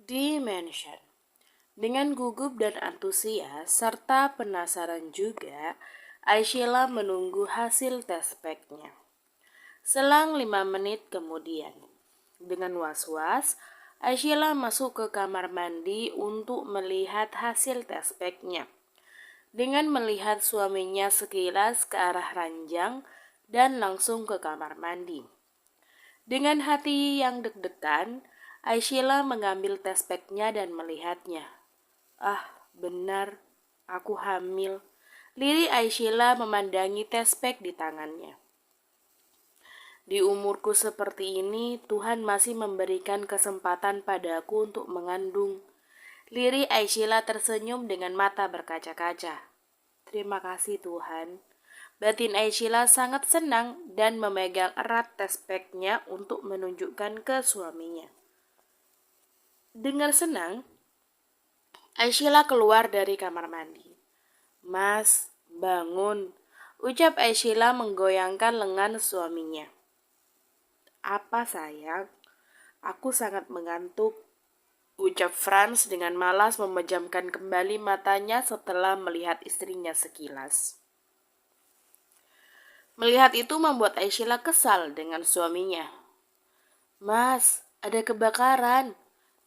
Dimension. Dengan gugup dan antusias serta penasaran juga, Aisyila menunggu hasil tes packnya. Selang 5 menit kemudian, dengan was-was, Aisyila masuk ke kamar mandi untuk melihat hasil tes packnya. Dengan melihat suaminya sekilas ke arah ranjang dan langsung ke kamar mandi. Dengan hati yang deg-degan, Aisyila mengambil tes packnya dan melihatnya. Ah, benar, aku hamil. Lirih Aisyila memandangi tes pack di tangannya. Di umurku seperti ini, Tuhan masih memberikan kesempatan padaku untuk mengandung. Lirih Aisyila tersenyum dengan mata berkaca-kaca. Terima kasih Tuhan. Batin Aisyila sangat senang dan memegang erat tes packnya untuk menunjukkan ke suaminya. Dengar senang, Aisyila keluar dari kamar mandi. Mas, bangun, ucap Aisyila menggoyangkan lengan suaminya. Apa sayang? Aku sangat mengantuk, ucap Franz dengan malas memejamkan kembali matanya setelah melihat istrinya sekilas. Melihat itu membuat Aisyila kesal dengan suaminya. Mas, ada kebakaran,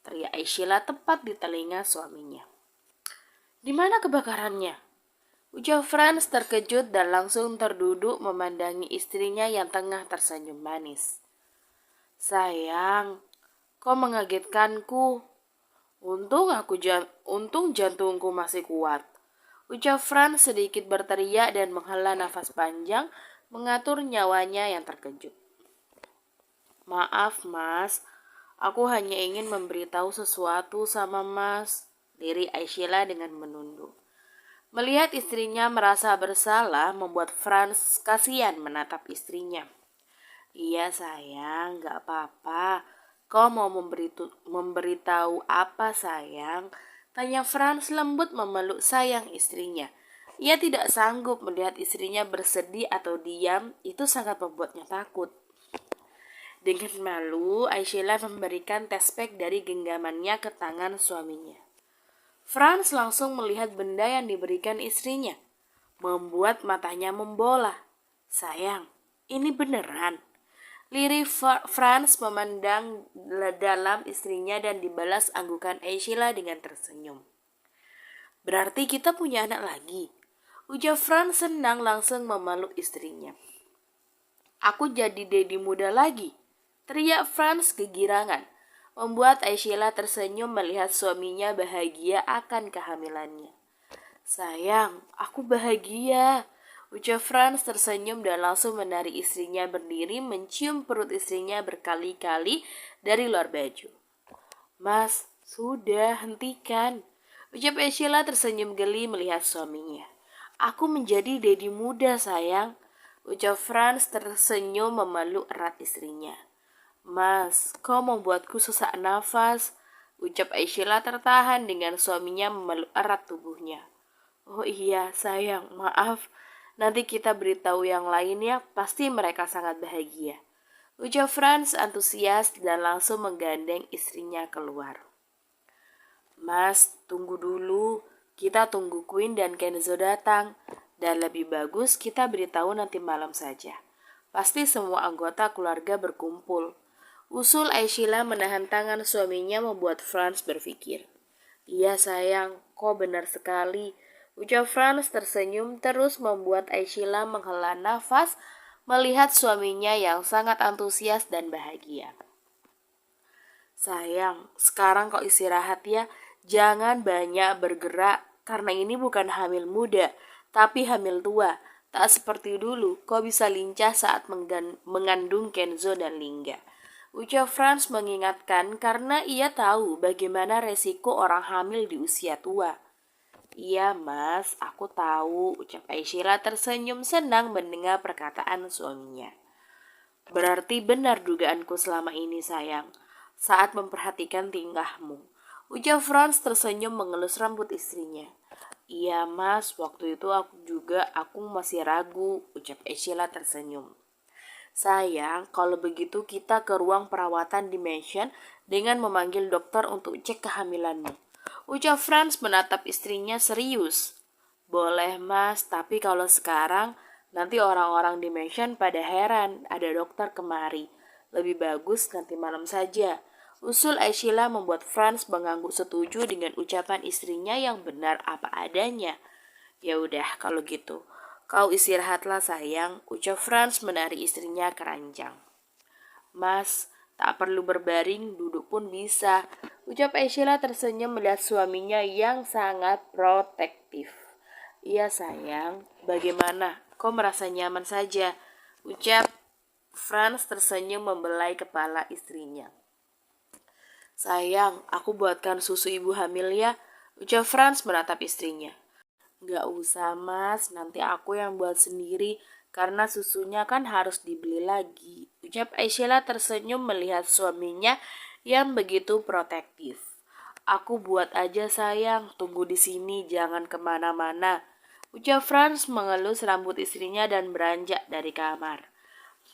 teriak Aisyila tepat di telinga suaminya. Di mana kebakarannya? Ucap Franz terkejut dan langsung terduduk memandangi istrinya yang tengah tersenyum manis. Sayang, kau mengagetkanku. Untung jantungku masih kuat. Ucap Franz sedikit berteriak dan menghela nafas panjang, mengatur nyawanya yang terkejut. Maaf mas, aku hanya ingin memberitahu sesuatu sama mas, lirih Aisyila dengan menunduk. Melihat istrinya merasa bersalah membuat Franz kasihan menatap istrinya. Iya sayang, gak apa-apa. Kau mau memberitahu apa sayang? Tanya Franz lembut memeluk sayang istrinya. Ia tidak sanggup melihat istrinya bersedih atau diam, itu sangat membuatnya takut. Dengan malu, Aisyila memberikan tes pack dari genggamannya ke tangan suaminya. Franz langsung melihat benda yang diberikan istrinya, membuat matanya membola. Sayang, ini beneran? Lirih Franz memandang dalam istrinya dan dibalas anggukan Aisyila dengan tersenyum. Berarti kita punya anak lagi. Ujar Franz senang langsung memeluk istrinya. Aku jadi dedi muda lagi, teriak Franz kegirangan, membuat Aisyila tersenyum melihat suaminya bahagia akan kehamilannya. Sayang, aku bahagia, ucap Franz tersenyum dan langsung menarik istrinya berdiri mencium perut istrinya berkali-kali dari luar baju. Mas, sudah hentikan, ucap Aisyila tersenyum geli melihat suaminya. Aku menjadi dedi muda sayang, ucap Franz tersenyum memeluk erat istrinya. Mas, kau membuatku sesak nafas, ucap Aisyila tertahan dengan suaminya memeluk erat tubuhnya. Oh iya sayang, maaf, nanti kita beritahu yang lain ya, pasti mereka sangat bahagia, ucap Franz antusias dan langsung menggandeng istrinya keluar. Mas, tunggu dulu, kita tunggu Queen dan Kenzo datang, dan lebih bagus kita beritahu nanti malam saja. Pasti semua anggota keluarga berkumpul. Usul Aisyila menahan tangan suaminya membuat Franz berpikir. Iya sayang, kau benar sekali, ucap Franz tersenyum terus membuat Aisyila menghela nafas melihat suaminya yang sangat antusias dan bahagia. Sayang, sekarang kau istirahat ya, jangan banyak bergerak karena ini bukan hamil muda, tapi hamil tua. Tak seperti dulu, kau bisa lincah saat mengandung Kenzo dan Lingga. Ucap Franz mengingatkan karena ia tahu bagaimana resiko orang hamil di usia tua. Iya mas, aku tahu, ucap Aisyila tersenyum senang mendengar perkataan suaminya. Berarti benar dugaanku selama ini sayang, saat memperhatikan tingkahmu. Ucap Franz tersenyum mengelus rambut istrinya. Iya mas, waktu itu aku masih ragu, ucap Aisyila tersenyum. Sayang, kalau begitu kita ke ruang perawatan Dimension dengan memanggil dokter untuk cek kehamilanmu. Ucap Franz menatap istrinya serius. Boleh mas, tapi kalau sekarang nanti orang-orang Dimension pada heran ada dokter kemari. Lebih bagus nanti malam saja. Usul Aishila membuat Franz mengangguk setuju dengan ucapan istrinya yang benar apa adanya. Ya udah kalau gitu. Kau istirahatlah sayang, ucap Franz menari istrinya ke ranjang. Mas, tak perlu berbaring, duduk pun bisa. Ucap Aishila tersenyum melihat suaminya yang sangat protektif. Iya sayang, bagaimana? Kau merasa nyaman saja? Ucap Franz tersenyum membelai kepala istrinya. Sayang, aku buatkan susu ibu hamil ya. Ucap Franz menatap istrinya. Gak usah mas, nanti aku yang buat sendiri karena susunya kan harus dibeli lagi. Ucap Aisyah tersenyum melihat suaminya yang begitu protektif. Aku buat aja sayang, tunggu di sini jangan kemana-mana. Ucap Franz mengelus rambut istrinya dan beranjak dari kamar.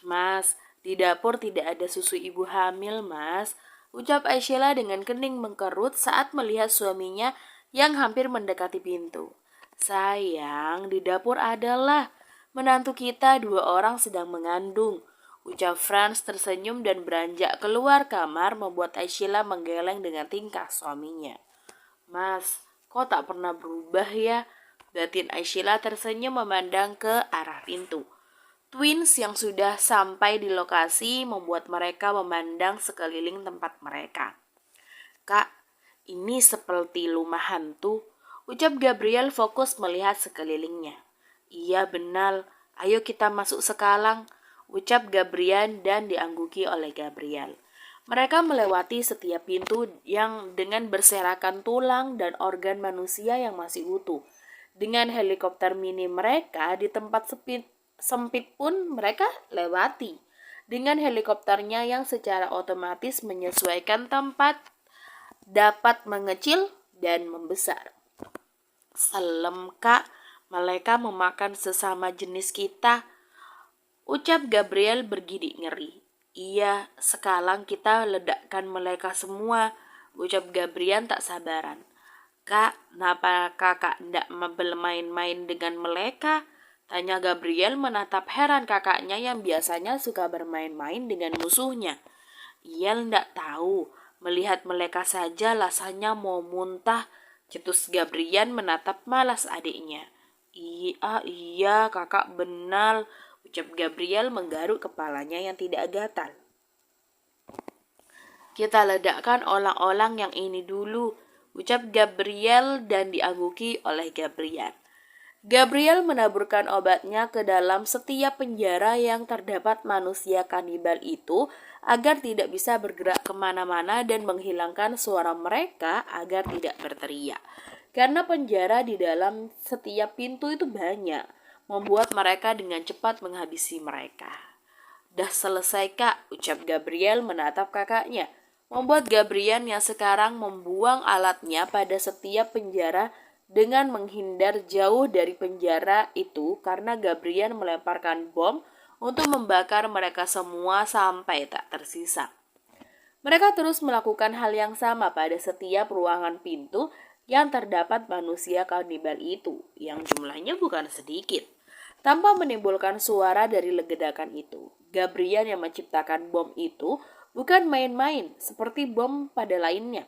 Mas, di dapur tidak ada susu ibu hamil mas. Ucap Aisyah dengan kening mengkerut saat melihat suaminya yang hampir mendekati pintu. Sayang, di dapur adalah menantu kita 2 orang sedang mengandung. Ucap Franz tersenyum dan beranjak keluar kamar membuat Aisyah menggeleng dengan tingkah suaminya. Mas, kok tak pernah berubah ya? Batin Aisyah tersenyum memandang ke arah pintu. Twins yang sudah sampai di lokasi membuat mereka memandang sekeliling tempat mereka. Kak, ini seperti rumah hantu. Ucap Gabriel fokus melihat sekelilingnya. Iya benar, ayo kita masuk sekarang. Ucap Gabriel dan diangguki oleh Gabriel. Mereka melewati setiap pintu yang dengan berserakan tulang dan organ manusia yang masih utuh. Dengan helikopter mini mereka di tempat sempit pun mereka lewati. Dengan helikopternya yang secara otomatis menyesuaikan tempat dapat mengecil dan membesar. Selem kak, mereka memakan sesama jenis kita. Ucap Gabriel bergidik ngeri. Iya, sekarang kita ledakkan mereka semua. Ucap Gabriel tak sabaran. Kak, kenapa kakak tidak bermain-main dengan mereka? Tanya Gabriel menatap heran kakaknya yang biasanya suka bermain-main dengan musuhnya. Ia tidak tahu, melihat mereka saja rasanya mau muntah. Cetus Gabriel menatap malas adiknya. Iya kakak benar, ucap Gabriel menggaruk kepalanya yang tidak gatal. Kita ledakkan orang-orang yang ini dulu, ucap Gabriel dan diangguki oleh Gabriel. Gabriel menaburkan obatnya ke dalam setiap penjara yang terdapat manusia kanibal itu agar tidak bisa bergerak kemana-mana dan menghilangkan suara mereka agar tidak berteriak. Karena penjara di dalam setiap pintu itu banyak, membuat mereka dengan cepat menghabisi mereka. Dah selesai kak, ucap Gabriel menatap kakaknya. Membuat Gabriel yang sekarang membuang alatnya pada setiap penjara dengan menghindar jauh dari penjara itu karena Gabriel melemparkan bom untuk membakar mereka semua sampai tak tersisa. Mereka terus melakukan hal yang sama pada setiap ruangan pintu yang terdapat manusia kanibal itu, yang jumlahnya bukan sedikit. Tanpa menimbulkan suara dari ledakan itu, Gabriel yang menciptakan bom itu bukan main-main seperti bom pada lainnya,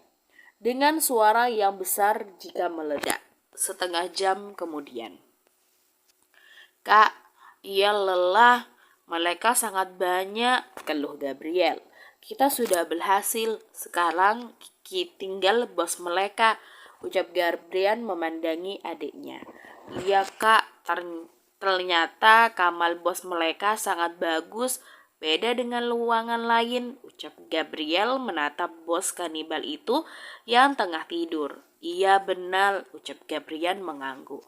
dengan suara yang besar jika meledak. Setengah jam kemudian. Kak, ia lelah. Mereka sangat banyak, keluh Gabriel. Kita sudah berhasil. Sekarang tinggal bos mereka, ucap Gabriel memandangi adiknya. Iya kak, ternyata kamar bos mereka sangat bagus. Beda dengan ruangan lain, ucap Gabriel menatap bos kanibal itu yang tengah tidur. Iya benar, ucap Gabriel mengangguk.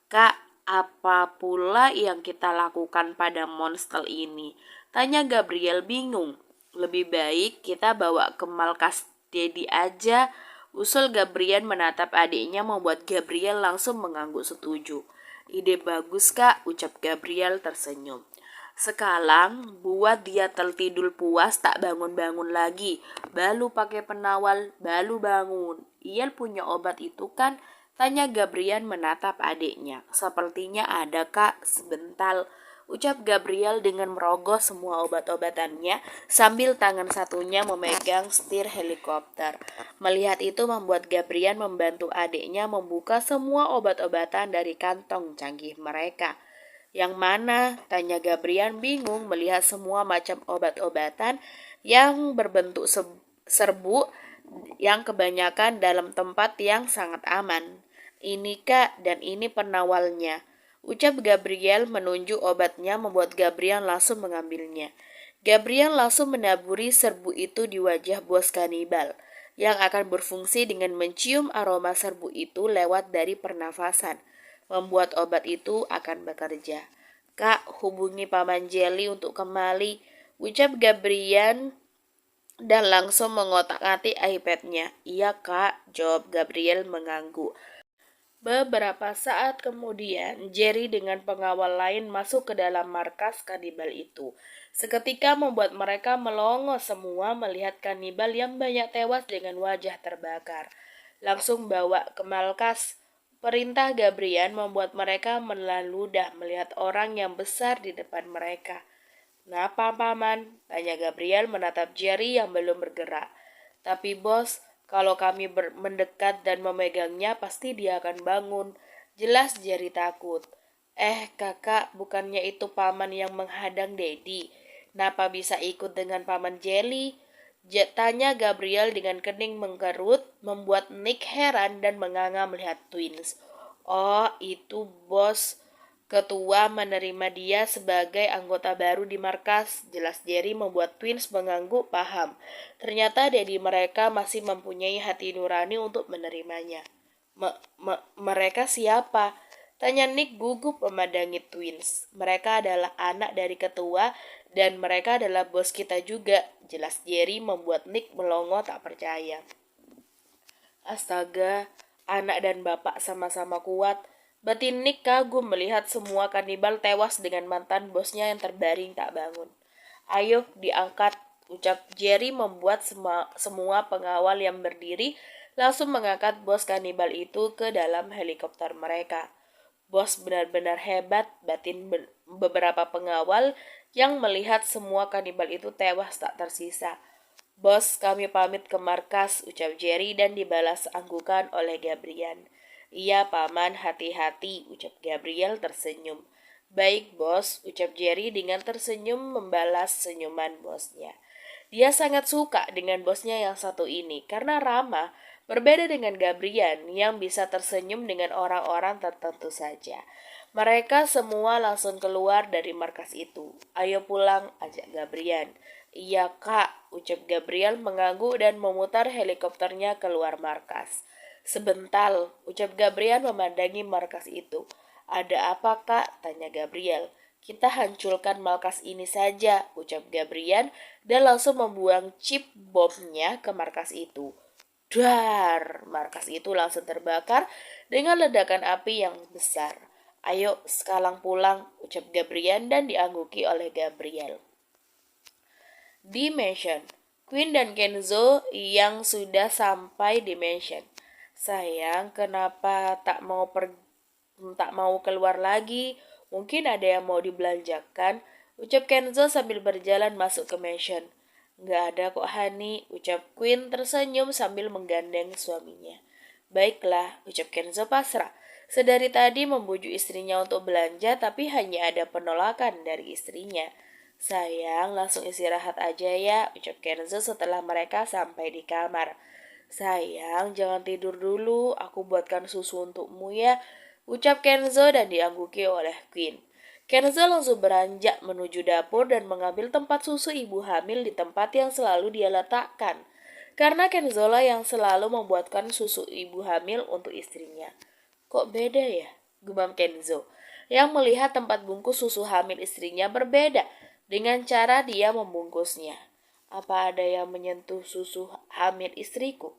Kak, apa pula yang kita lakukan pada monster ini? Tanya Gabriel bingung. Lebih baik kita bawa ke markas Dedi aja. Usul Gabriel menatap adiknya membuat Gabriel langsung mengangguk setuju. Ide bagus kak, ucap Gabriel tersenyum. Sekarang buat dia tertidur puas tak bangun-bangun lagi. Balu pakai penawal, balu bangun. Iel punya obat itu kan? Tanya Gabriel menatap adiknya. Sepertinya ada kak, sebentar. Ucap Gabriel dengan merogoh semua obat-obatannya sambil tangan satunya memegang setir helikopter. Melihat itu membuat Gabriel membantu adiknya membuka semua obat-obatan dari kantong canggih mereka. Yang mana? Tanya Gabriel bingung melihat semua macam obat-obatan yang berbentuk serbuk yang kebanyakan dalam tempat yang sangat aman. Ini kak dan ini penawalnya. Ucap Gabriel menunjuk obatnya membuat Gabriel langsung mengambilnya. Gabriel langsung menaburi serbuk itu di wajah bos kanibal yang akan berfungsi dengan mencium aroma serbuk itu lewat dari pernafasan. Membuat obat itu akan bekerja. Kak, hubungi Paman Jelly untuk kembali, ucap Gabriel dan langsung mengotak-atik iPad-nya. Iya kak, jawab Gabriel mengangguk. Beberapa saat kemudian, Jerry dengan pengawal lain masuk ke dalam markas kanibal itu. Seketika membuat mereka melongo semua melihat kanibal yang banyak tewas dengan wajah terbakar. Langsung bawa ke markas. Perintah Gabriel membuat mereka melaludah melihat orang yang besar di depan mereka. "Kenapa, Paman?" tanya Gabriel menatap Jerry yang belum bergerak. "Tapi bos, kalau kami mendekat dan memegangnya pasti dia akan bangun." Jelas Jerry takut. Kakak, bukannya itu paman yang menghadang Dedi. Kenapa bisa ikut dengan paman Jelly? Tanya Gabriel dengan kening mengkerut, membuat Nick heran dan menganga melihat twins. Oh, itu bos. Ketua menerima dia sebagai anggota baru di markas. Jelas Jerry membuat twins mengangguk paham. Ternyata Dedi mereka masih mempunyai hati nurani untuk menerimanya. Mereka siapa? Tanya Nick gugup memandangi twins. Mereka adalah anak dari ketua dan mereka adalah bos kita juga. Jelas Jerry membuat Nick melongo tak percaya. Astaga, anak dan bapak sama-sama kuat. Batin Nick kagum melihat semua kanibal tewas dengan mantan bosnya yang terbaring tak bangun. Ayo diangkat, ucap Jerry membuat semua pengawal yang berdiri langsung mengangkat bos kanibal itu ke dalam helikopter mereka. Bos benar-benar hebat, batin beberapa pengawal yang melihat semua kanibal itu tewas tak tersisa. Bos, kami pamit ke markas, ucap Jerry dan dibalas anggukan oleh Gabriel. Iya, paman, hati-hati, ucap Gabriel tersenyum. Baik, bos, ucap Jerry dengan tersenyum membalas senyuman bosnya. Dia sangat suka dengan bosnya yang satu ini karena ramah, berbeda dengan Gabriel yang bisa tersenyum dengan orang-orang tertentu saja. Mereka semua langsung keluar dari markas itu. Ayo pulang, ajak Gabriel. Iya kak, ucap Gabriel mengangguk dan memutar helikopternya keluar markas. Sebentar, ucap Gabriel memandangi markas itu. Ada apa kak? Tanya Gabriel. Kita hancurkan markas ini saja, ucap Gabriel dan langsung membuang chip bomnya ke markas itu. Dar, markas itu langsung terbakar dengan ledakan api yang besar. Ayo sekarang pulang, ucap Gabriel dan diangguki oleh Gabriel. Dimension. Queen dan Kenzo yang sudah sampai Dimension. Sayang, kenapa tak mau keluar lagi? Mungkin ada yang mau dibelanjakan, ucap Kenzo sambil berjalan masuk ke mansion. Nggak ada kok Hani, ucap Queen tersenyum sambil menggandeng suaminya. Baiklah, ucap Kenzo pasrah. Sedari tadi membujuk istrinya untuk belanja tapi hanya ada penolakan dari istrinya. Sayang, langsung istirahat aja ya, ucap Kenzo setelah mereka sampai di kamar. Sayang, jangan tidur dulu, aku buatkan susu untukmu ya, ucap Kenzo dan diangguki oleh Queen. Kenzo langsung beranjak menuju dapur dan mengambil tempat susu ibu hamil di tempat yang selalu dia letakkan. Karena Kenzo lah yang selalu membuatkan susu ibu hamil untuk istrinya. Kok beda ya? Gumam Kenzo, yang melihat tempat bungkus susu hamil istrinya berbeda dengan cara dia membungkusnya. Apa ada yang menyentuh susu hamil istriku?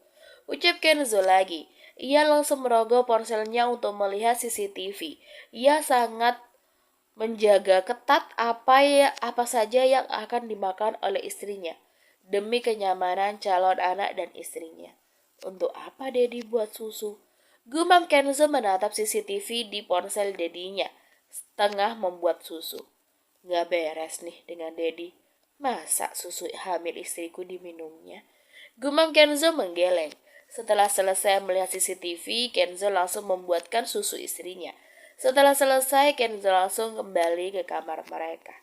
Ucap Kenzo lagi. Ia langsung merogoh ponselnya untuk melihat CCTV. Ia sangat menjaga ketat apa saja yang akan dimakan oleh istrinya demi kenyamanan calon anak dan istrinya. Untuk apa Dedi buat susu? Gumam Kenzo menatap CCTV di ponsel Dedinya, setengah membuat susu. Nggak beres nih dengan Dedi. Masa susu hamil istriku diminumnya? Gumam Kenzo menggeleng. Setelah selesai melihat CCTV, Kenzo langsung membuatkan susu istrinya. Setelah selesai, Kenzo langsung kembali ke kamar mereka.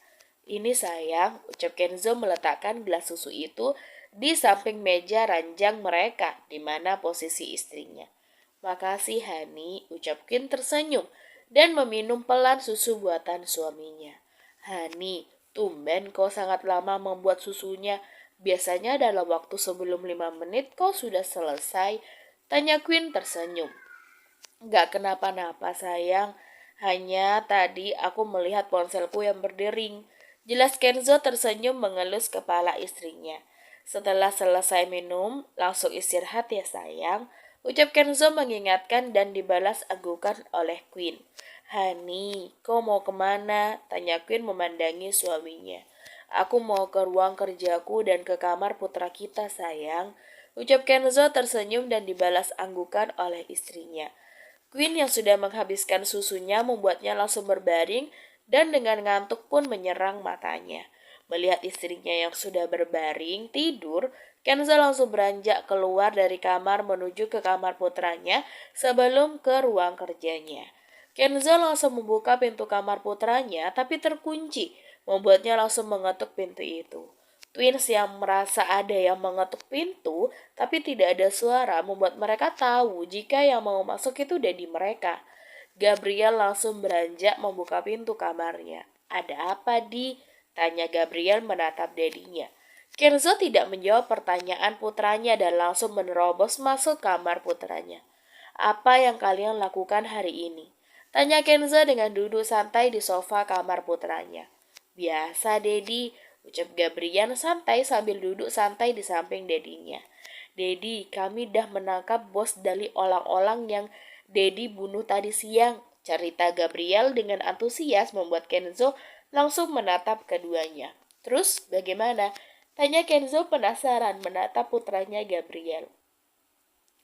Ini sayang, ucap Kenzo meletakkan gelas susu itu di samping meja ranjang mereka, di mana posisi istrinya. Makasih Hani, ucap Queen tersenyum dan meminum pelan susu buatan suaminya. Hani, tumben kau sangat lama membuat susunya. Biasanya dalam waktu sebelum 5 menit kau sudah selesai. Tanya Queen tersenyum. Gak kenapa-napa sayang. Hanya tadi aku melihat ponselku yang berdering. Jelas Kenzo tersenyum mengelus kepala istrinya. Setelah selesai minum, langsung istirahat ya sayang. Ucap Kenzo mengingatkan dan dibalas anggukan oleh Queen. Hani, kau mau kemana? Tanya Queen memandangi suaminya. Aku mau ke ruang kerjaku dan ke kamar putra kita sayang. Ucap Kenzo tersenyum dan dibalas anggukan oleh istrinya. Queen yang sudah menghabiskan susunya membuatnya langsung berbaring dan dengan ngantuk pun menyerang matanya. Melihat istrinya yang sudah berbaring tidur, Kenzo langsung beranjak keluar dari kamar menuju ke kamar putranya sebelum ke ruang kerjanya. Kenzo langsung membuka pintu kamar putranya tapi terkunci, membuatnya langsung mengetuk pintu itu. Twins yang merasa ada yang mengetuk pintu tapi tidak ada suara membuat mereka tahu jika yang mau masuk itu Dedi mereka. Gabriel langsung beranjak membuka pintu kamarnya. Ada apa Di? Tanya Gabriel menatap Dedinya. Kenzo tidak menjawab pertanyaan putranya dan langsung menerobos masuk kamar putranya. Apa yang kalian lakukan hari ini? Tanya Kenzo dengan duduk santai di sofa kamar putranya. Biasa Dedi, ucap Gabriel santai sambil duduk santai di samping Dedinya. Dedi, kami dah menangkap bos dari orang-orang yang Dedi bunuh tadi siang. Cerita Gabriel dengan antusias membuat Kenzo langsung menatap keduanya. Terus bagaimana? Tanya Kenzo penasaran menatap putranya Gabriel.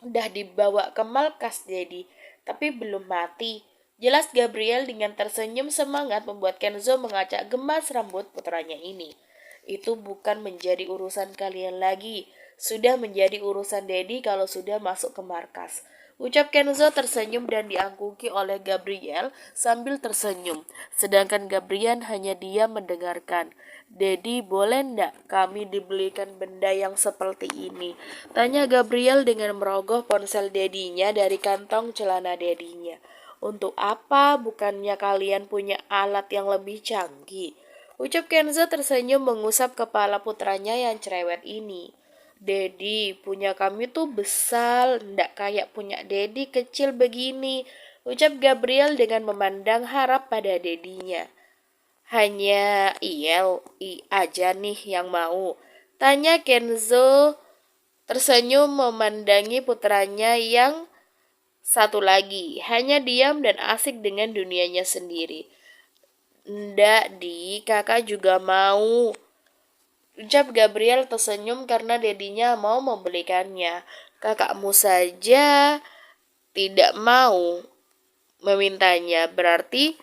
Udah dibawa ke markas Dedi, tapi belum mati. Jelas Gabriel dengan tersenyum semangat membuat Kenzo mengacak gemas rambut putranya ini. Itu bukan menjadi urusan kalian lagi. Sudah menjadi urusan Dedi kalau sudah masuk ke markas. Ucap Kenzo tersenyum dan diangkuki oleh Gabriel sambil tersenyum. Sedangkan Gabriel hanya diam mendengarkan. Dedi, boleh ndak kami dibelikan benda yang seperti ini? Tanya Gabriel dengan merogoh ponsel Dedinya dari kantong celana Dedinya. Untuk apa? Bukannya kalian punya alat yang lebih canggih? Ucap Kenzo tersenyum mengusap kepala putranya yang cerewet ini. Dedi, punya kami tuh besar, ndak kayak punya Dedi kecil begini. Ucap Gabriel dengan memandang harap pada Dedinya. Hanya aja nih yang mau. Tanya Kenzo tersenyum memandangi putranya yang satu lagi. Hanya diam dan asik dengan dunianya sendiri. Ndak Di, kakak juga mau. Ucap Gabriel tersenyum karena Dedinya mau membelikannya. Kakakmu saja tidak mau memintanya. Berarti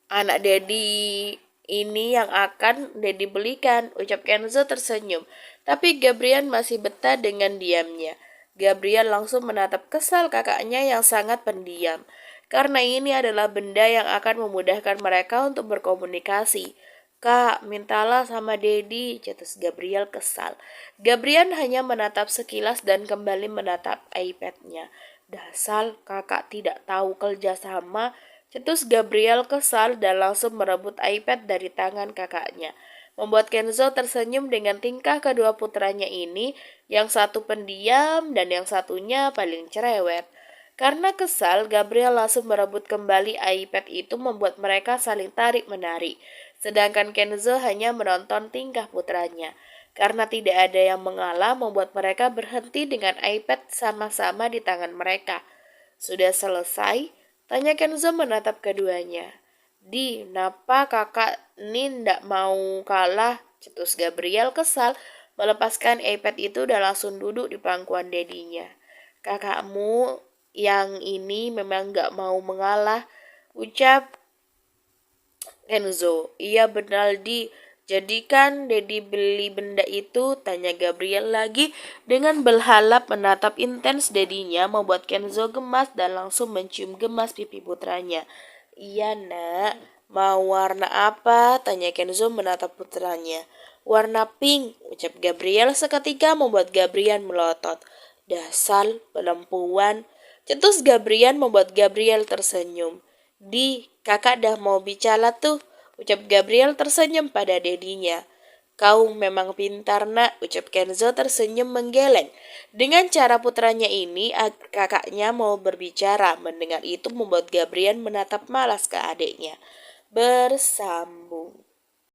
anak Dedi ini yang akan Dedi belikan, ucap Kenzo tersenyum. Tapi Gabriel masih betah dengan diamnya. Gabriel langsung menatap kesal kakaknya yang sangat pendiam. Karena ini adalah benda yang akan memudahkan mereka untuk berkomunikasi. Kak, mintalah sama Dedi, cetus Gabriel kesal. Gabriel hanya menatap sekilas dan kembali menatap iPad-nya. Dasar kakak tidak tahu kerjasama, cetus Gabriel kesal dan langsung merebut iPad dari tangan kakaknya. Membuat Kenzo tersenyum dengan tingkah kedua putranya ini, yang satu pendiam dan yang satunya paling cerewet. Karena kesal, Gabriel langsung merebut kembali iPad itu membuat mereka saling tarik-menarik. Sedangkan Kenzo hanya menonton tingkah putranya. Karena tidak ada yang mengalah membuat mereka berhenti dengan iPad sama-sama di tangan mereka. Sudah selesai? Tanya Kenzo menatap keduanya. Di, napa kakak ini ndak mau kalah? Cetus Gabriel kesal, melepaskan iPad itu dan langsung duduk di pangkuan dedinya. Kakakmu yang ini memang nggak mau mengalah, ucap Enzo. Iya benar di. Jadi kan Dedi beli benda itu? Tanya Gabriel lagi dengan berhalap menatap intens dedinya membuat Kenzo gemas dan langsung mencium gemas pipi putranya. Iya nak, mau warna apa? Tanya Kenzo menatap putranya. Warna pink, ucap Gabriel seketika membuat Gabriel melotot. Dasar perempuan. Cetus Gabriel membuat Gabriel tersenyum. Di, kakak dah mau bicara tuh, ucap Gabriel tersenyum pada dedinya. Kau memang pintar nak, ucap Kenzo tersenyum menggeleng. Dengan cara putranya ini, kakaknya mau berbicara. Mendengar itu membuat Gabriel menatap malas ke adiknya. Bersambung.